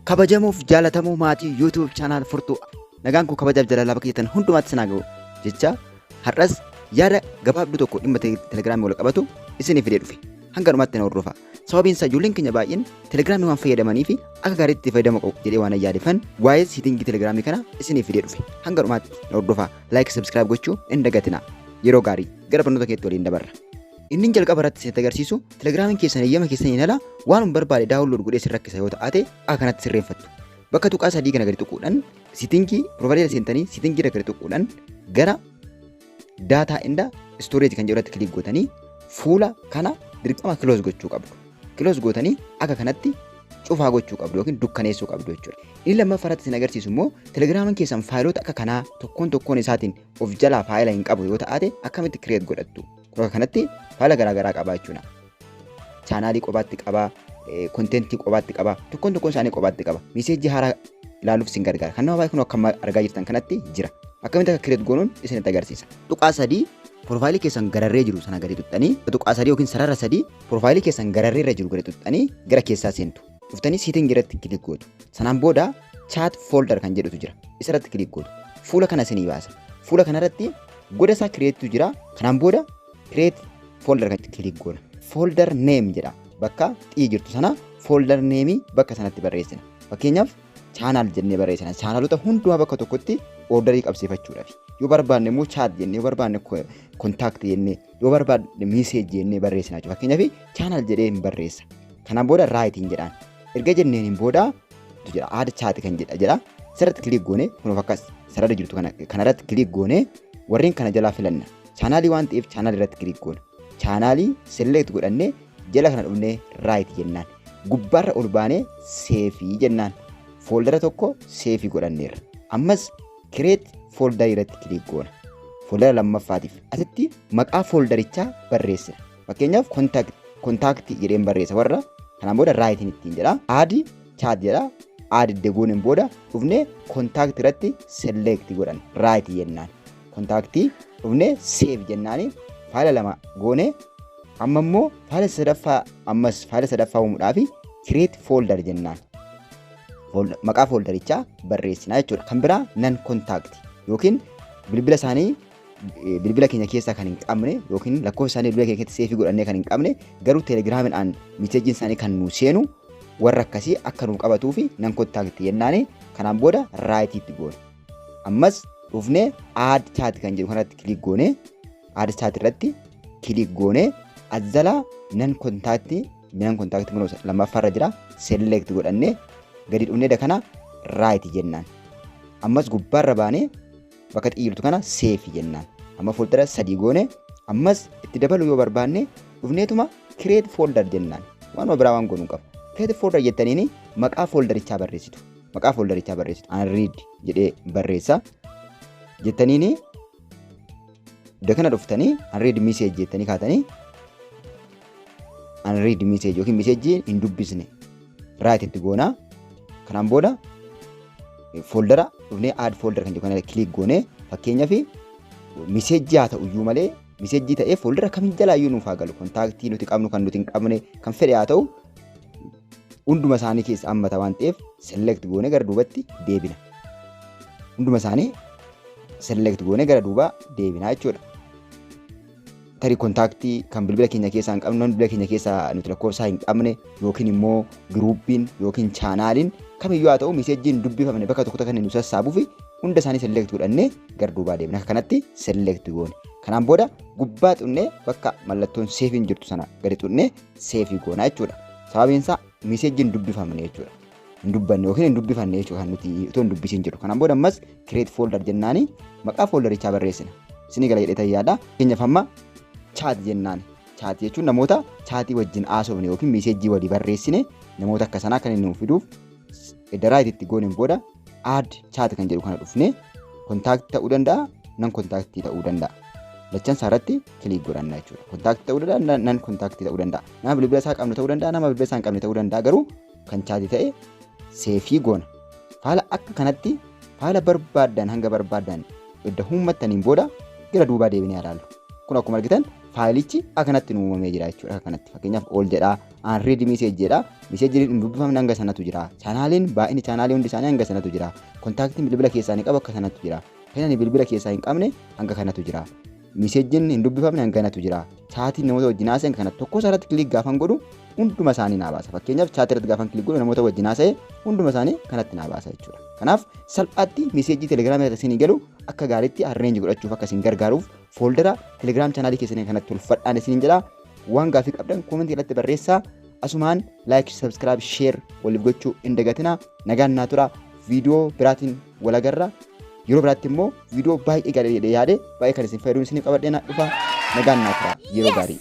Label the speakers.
Speaker 1: kabajamuuf jaalatamuu maatii YouTube channel furtuu nagaan koo kabajaaf jaalalaa bakka jirtan hundumaatti sinaa ga'u jecha har'as yaada gabaabduu tokko dhimma telegiraamii wal qabatu isinii fidee dhufe hanga dhumaatti na hordofaa. Sababiin isaa ijoolleen keenya baay'een telegiraamii waan fayyadamanii fi akka gaariitti itti fayyadamuu qabu jedhee waan yaadefan waa'ee siitingii telegiraamii kana isinii fidee dhufe hanga dhumaatti na hordofaa. Like subscribe gochuu hin dagatinaa. Yeroo gaarii gara barnoota keetti waliin dabarra. Inni jalqaba irratti isin agarsiisu telegiraamiin keessan eeyyama keessaniin ala waan barbaade daawunlood godhee isin rakkisa yoo ta'ate akka kanatti sirreeffattu. Bakka tuqaa sadii kana gadi tuquudhaan siitingii provider seentanii siitingii gadi tuquudhaan gara data inda storage kan jedhu irratti kilik gootanii fuula kana dirqama close gochuu qabdu. Close gootanii akka kanatti cufaa gochuu qabdu yookiin dukkaneessuu qabdu jechuudha. Inni lammaffaa irratti isin agarsiisu immoo telegiraamiin keessan faayilota akka kanaa tokkoon isaatiin of jalaa faayila hin qabu yoo ta'ate akkamitti create godhattu. Bakka kanatti faayila garaagaraa qabaa jechuudha. Chaanaalii qobaatti qabaa, kontentii qobaatti qabaa, tokkoon isaanii qobaatti qaba. Miseejii haaraa ilaaluuf isin gargaara. Kan nama baay'ee kun akkuma argaa jirtan kanatti jira. Akkamitti akka create goonuun isinitti agarsiisa. Tuqaa sadii profaayilii keessan gararree jiru sana gadi tuqxanii tuqaa sadii yookiin sarara sadii profaayilii keessan gararree irra jiru gadi tuqxanii gara keessaa seentu. Dhuftanii siitingii irratti kilik gootu. Sanaan booda chat folder kan jedhutu jira. Isa irratti kilik gootu. Fuula kana isinii baasa. Fuula kana irratti goda isaa create jira. Kanaan booda create folder kan kilik goona. Folder name jedha. Bakka xii jirtu sana folder name bakka sanatti barreessina. Fakkeenyaaf channel jennee barreessina. Channelota hundumaa bakka tokkotti orderii qabsiifachuudhaaf. Yoo barbaanne immoo chat jennee, yoo barbaanne contact jennee, yoo barbaanne message jennee barreessina jechuudha. Fakkeenyaaf channel jedhee hin barreessa. Kanaan booda writing jedhaan. Erga jenneen booda jira add chat kan jedha. Sirriitti kilik goone kun fakkaas sarara jirtu kanarratti kilik goone warreen kana jalaa filanna. Chaanaalii waan ta'eef chaanaalii irratti kilik goona. Chaanaalii select godhannee jala kana dhufnee right jennaan. Gubbaarra ol baanee save jennaan. Foldera tokko save godhanneerra. Ammas create folder irratti kilik goona. Foldera lammaffaatiif asitti maqaa folderichaa barreessina. Fakkeenyaaf contact jedheen barreessa warra kanaan booda right ittiin jedha. Add chat jedha. Add deegoonen booda dhufnee contact irratti select godhan right jennaan. Contact dhufnee save jennaani faayila lama goone amma immoo faayila sadaffaa uumuudhaaf create folder jennaan. Maqaa folderichaa barreessinaa jechuudha. Kan biraa nan contact yookiin bilbila isaanii bilbila keenya keessaa kan hin qabne yookiin lakkoofsa isaanii bilbila keenya keessatti save godhannee kan hin qabne garuu telegiraamiidhaan miseejiin isaanii kan nu seenu warra akkasii akka nu qabatuu fi nan contact jennaani kanaan booda right itti goona. Ammas dhufnee add chat kan jedhu kanatti kilik goone add chat irratti kilik goone azala nan contact lammaffaarra jira select godhannee gadi dhufnee kana right jennaan. Ammas gubbaarra baanee bakka xiyyirtu kana save jennaan. Amma foldera sadii goone ammas itti dabalu yoo barbaanne dhufneetuma create folder jennaan. Waan biraa waan goonuu qaba. Create folder jettaniini maqaa folderichaa barreessitu. Maqaa folderichaa barreessitu. Unread jedhee barreessa. Jettaniini iddoo kana dhuftanii unread message jettanii kaatanii unread message yookiin message hin dubbisne right itti goona. Kanaan booda foldera dhufnee add folder kan jedhu kana click goone fakkeenyaaf message haa ta'u iyyuu malee message ta'ee foldera kamiin jalaa iyyuu nuuf haa galu kontaaktii nuti qabnu kan nuti hin qabne kan fedhe haa ta'u hunduma isaanii keessa hammata waan ta'eef select goone gara duubatti deebina. Hunduma isaanii select goone gara duubaa deebinaa jechuudha. Tarii kontaaktii kan bilbila keenya keessaa hin qabne bilbila keenya keessaa nuti lakkoofsaa hin qabne yookiin immoo giruuppiin yookiin chaanaaliin kamiyyuu haa ta'u miseejiin dubbifamne bakka tokkotti kan nu sassaabuuf hunda isaanii select godhannee gara duubaa deebina. Akka kanatti select goone. Kanaan booda gubbaa xunnee bakka mallattoon seefiin jirtu sana gadi xunnee seefii goonaa jechuudha. Sababiin isaa miseejiin dubbifamne jechuudha. Hin dubbanne yookiin hin dubbifanne jechuudha kan nuti otoo hin dubbisiin jiru. Kanaan booda ammas create folder jennaani maqaa folderichaa barreessina. Isinii gala jedhee tayyaadha. Keenyaaf amma chat jennaan. Chat jechuun namoota chatii wajjin haasofne yookiin meseejii walii barreessine namoota akka sanaa kan inni nuuf fiduuf edda right itti gooneen booda add chat kan jedhu kana dhufne contact ta'uu danda'a, nan contact ta'uu danda'a. Lachan isaarratti kilik godhanna jechuudha. Contact ta'uu danda'a, nan contact ta'uu danda'a. Nama bilbila isaa qabnu ta'uu danda'a, nama bilbila isaa hin qabne ta'uu danda'a. Garuu kan chat ta'e seefii goona. Faala akka kanatti faala barbaadan hanga barbaadan edda uummattaniin booda gara duubaa deebinee ilaallu. Kun akkuma argitan faayilichi akkanatti nu uumamee jira jechuudha. Akkanatti fakkeenyaaf ol jedhaa unread message jedha. Message hin dubbifamne hanga sanatu jira. Chaanaaliin baay'inni chaanaalii hundi isaanii hanga sanatu jira. Kontaaktiin bilbila keessaa ni qabu akka sanatu jira. Kan ani bilbila keessaa hin qabne hanga kanatu jira. Message hin dubbifamne hanga kanatu jira. Chaatiin namoota wajjin haasa'an kana tokko isaarratti kilik gaafan godhu hunduma isaanii naa baasa. Fakkeenyaaf chaatii irratti gaafan kilik godhu namoota wajjin haasa'e hunduma isaanii kanatti naa baasa jechuudha. Kanaaf salphaatti message telegiraamii irratti isin galu akka gaariitti arrange godhachuuf akka isin gargaaruuf foldera telegiraam chaanaalii keessanii kanatti ulfadhaan isin jedha. Waan gaafii qabdan koomentii irratti barreessaa. Asumaan like, subscribe, share waliif gochuu hin dagatinaa. Nagaan naa tura. Viidiyoo biraatiin wal agarra. Yeroo biraatti immoo viidiyoo baay'ee gaarii yaade baay'ee kan isin fayyaduun isin qabadhee naa dhufa. Nagaan naa tura. Yeroo gaarii.